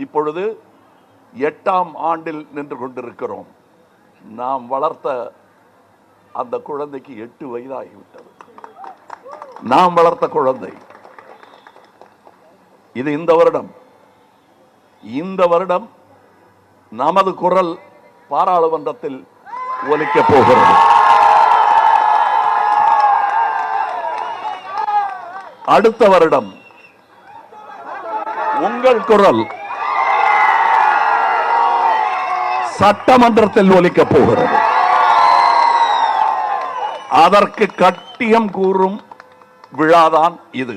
இப்பொழுது 8ஆம் ஆண்டில் நின்று கொண்டிருக்கிறோம். நாம் வளர்த்த அந்த குழந்தைக்கு 8 வயதாகிவிட்டது. நாம் வளர்த்த குழந்தை இது. இந்த வருடம் நமது குரல் பாராளுமன்றத்தில் ஒலிக்கப் போகிறது. அடுத்த வருடம் உங்கள் குரல் சட்டமன்றத்தில் ஒலிக்கப் போகிறது. அதற்கு கட்டியம் கூறும் விழாதான் இது.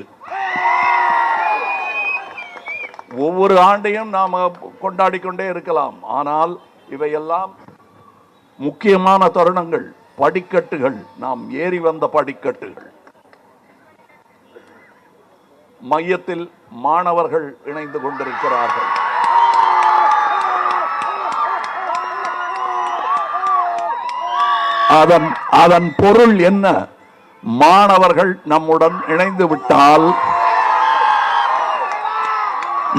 ஒவ்வொரு ஆண்டையும் நாம் கொண்டாடிக்கொண்டே இருக்கலாம். ஆனால் இவையெல்லாம் முக்கியமான தருணங்கள், படிக்கட்டுகள், நாம் ஏறி வந்த படிக்கட்டுகள். மையத்தில் மாணவர்கள் இணைந்து கொண்டிருக்கிறார்கள். அதன் பொருள் என்ன? மாணவர்கள் நம்முடன் இணைந்து விட்டால்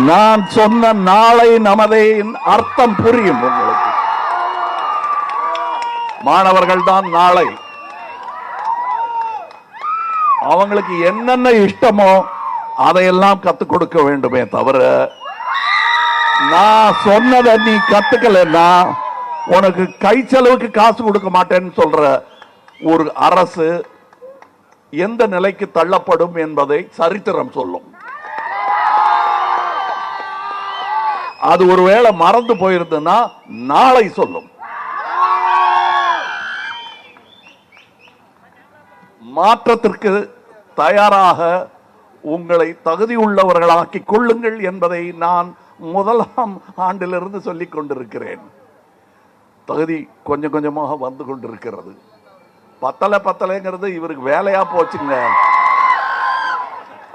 நான் சொன்ன நாளை நமதே அர்த்தம் புரியும் உங்களுக்கு. மாணவர்கள் தான் நாளை. அவங்களுக்கு என்னென்ன இஷ்டமோ அதையெல்லாம் கத்துக் கொடுக்க வேண்டுமே தவிர, நான் சொன்னதை நீ கத்துக்கலன்னா உனக்கு கை செலவுக்கு காசு கொடுக்க மாட்டேன்னு சொல்ற ஒரு அரசு எந்த நிலைக்கு தள்ளப்படும் என்பதை சரித்திரம் சொல்லும். அது ஒருவேளை மறந்து போயிருந்ததுன்னா நாளை சொல்லும். மாற்றத்திற்கு தயாராக உங்களை தகுதி உள்ளவர்களாக்கிக் கொள்ளுங்கள் என்பதை நான் 1ஆம் ஆண்டிலிருந்து சொல்லிக் கொண்டிருக்கிறேன். தகுதி கொஞ்சம் கொஞ்சமாக வந்து கொண்டிருக்கிறது. பத்தலைங்கிறது இவருக்கு வேலையா போச்சுங்க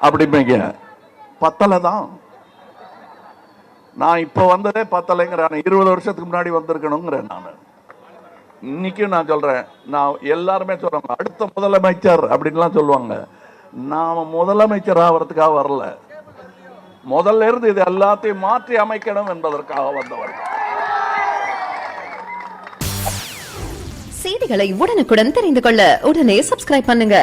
அப்படிங்க. பத்தலை தான். நான் இப்ப வந்ததே பத்தலைங்கிறேன். 20 வருஷத்துக்கு முன்னாடி வந்திருக்கணுங்கிறேன். நான் இன்னைக்கும் நான் சொல்றேன். நான் எல்லாருமே சொல்றாங்க அடுத்த முதலமைச்சர் அப்படின்லாம் சொல்லுவாங்க. நாம முதலமைச்சர் ஆகிறதுக்காக வரல. முதல்ல இருந்து இது எல்லாத்தையும் மாற்றி அமைக்கணும் என்பதற்காக வந்தவர். செய்திகளை உடனுக்குடன் தெரிந்து கொள்ள உடனே சப்ஸ்கிரைப் பண்ணுங்க.